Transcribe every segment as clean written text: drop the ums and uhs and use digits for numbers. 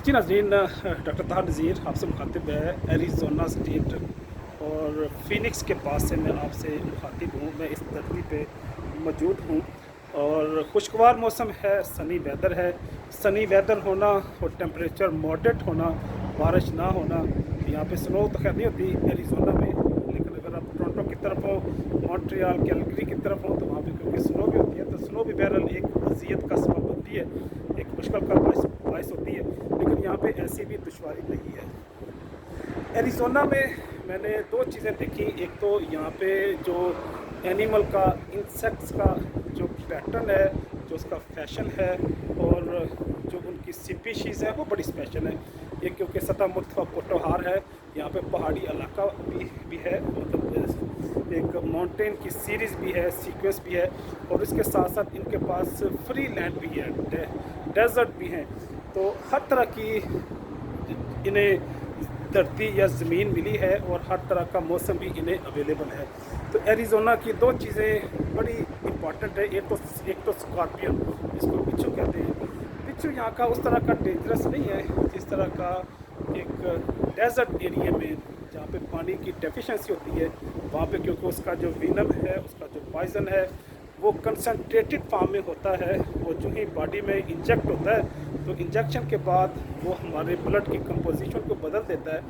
जी नाज़रीन, डॉक्टर ताहा नज़ीर आपसे मुखातिब है एरिज़ोना स्टेट और फ़ीनिक्स के पास से मैं आपसे मुखातिब हूँ। मैं इस धरती पे मौजूद हूँ और खुशगवार मौसम है, सनी वेदर है। सनी वेदर होना और टेम्परेचर मॉडरेट होना, बारिश ना होना। यहाँ पे स्नो तो खैर नहीं होती एरिज़ोना में, लेकिन अगर आप टोरंटो की तरफ हो, मॉन्ट्रियल, कैलगरी की तरफ हो तो वहाँ पे क्योंकि स्नो भी होती है, तो स्नो भी बहरहाल एक अज़ियत का सबब बनती है, एक मुश्किल का बाइस होती है। लेकिन यहाँ पे ऐसी भी दुश्वारी नहीं है। एरिज़ोना में मैंने दो चीज़ें देखी। एक तो यहाँ पे जो एनिमल का, इंसेक्ट्स का जो पैटर्न है, जो उसका फैशन है और जो उनकी स्पीशीज़ है वो बड़ी स्पेशल है। ये क्योंकि सतह मुर्तफा पोटोहार है, यहाँ पे पहाड़ी इलाका भी है, मतलब एक माउंटेन की सीरीज़ भी है, सीक्वेंस भी है और इसके साथ साथ इनके पास फ्री लैंड भी है, डेजर्ट भी हैं। तो हर तरह की इन्हें धरती या ज़मीन मिली है और हर तरह का मौसम भी इन्हें अवेलेबल है। तो एरिज़ोना की दो चीज़ें बड़ी इम्पॉर्टेंट है। एक तो स्कॉर्पियन, जिसको बिच्छू कहते हैं। बिच्छू यहाँ का उस तरह का डेंजरस नहीं है जिस तरह का एक डेजर्ट एरिया में जहाँ पे पानी की डेफिशिएंसी होती है वहाँ पे, क्योंकि उसका जो विनम है, उसका जो पॉइज़न है वो कंसनट्रेटेड फॉर्म में होता है। वो जो ही बॉडी में इंजेक्ट होता है तो इंजेक्शन के बाद वो हमारे ब्लड की कंपोजिशन को बदल देता है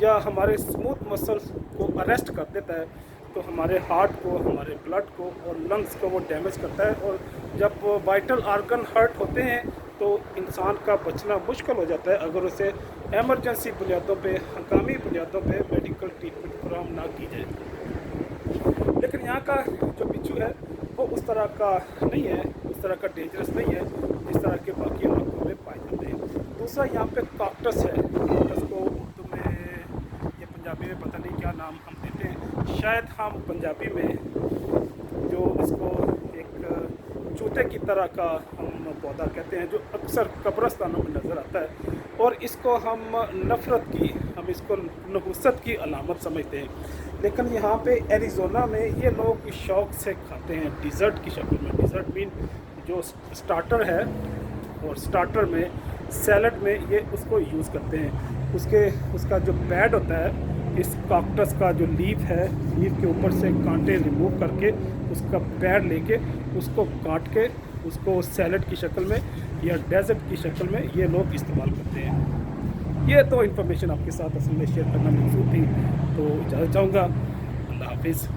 या हमारे स्मूथ मसल्स को अरेस्ट कर देता है। तो हमारे हार्ट को, हमारे ब्लड को और लंग्स को वो डैमेज करता है और जब वाइटल आर्गन हर्ट होते हैं तो इंसान का बचना मुश्किल हो जाता है अगर उसे एमरजेंसी बुनियादों पे, हंगामी बुनियादों पे मेडिकल ट्रीटमेंट फराहम ना की जाए। लेकिन यहाँ का जो बिच्छू है वो उस तरह का नहीं है, उस तरह का डेंजरस नहीं है जिस तरह के बाकी इलाकों में पाए जाते हैं। दूसरा यहाँ पे काक्टस है। काक्टस को उर्दू में या पंजाबी में पता नहीं क्या नाम हम देते हैं, शायद हम पंजाबी में जो इसको एक चूते की तरह का हम पौधा कहते हैं, जो अक्सर कब्रस्तानों में नज़र आता है और इसको हम नफ़रत की, हम इसको नहुसत की अलामत समझते हैं। लेकिन यहाँ पे एरिज़ोना में ये लोग शौक़ से खाते हैं डिज़र्ट की शक्ल में। डिज़र्ट मीन जो स्टार्टर है और स्टार्टर में, सैलड में ये उसको यूज़ करते हैं। उसका जो पैड होता है, इस काक्टस का जो लीफ है, लीफ के ऊपर से कांटे रिमूव करके उसका पैड लेके उसको काट के उसको सैलड की शक्ल में या डेजर्ट की शक्ल में ये लोग इस्तेमाल करते हैं। ये तो इन्फॉर्मेशन आपके साथ असल में शेयर करना मकसूद थी, तो इजाज़त चाहूँगा। अल्लाह हाफिज़।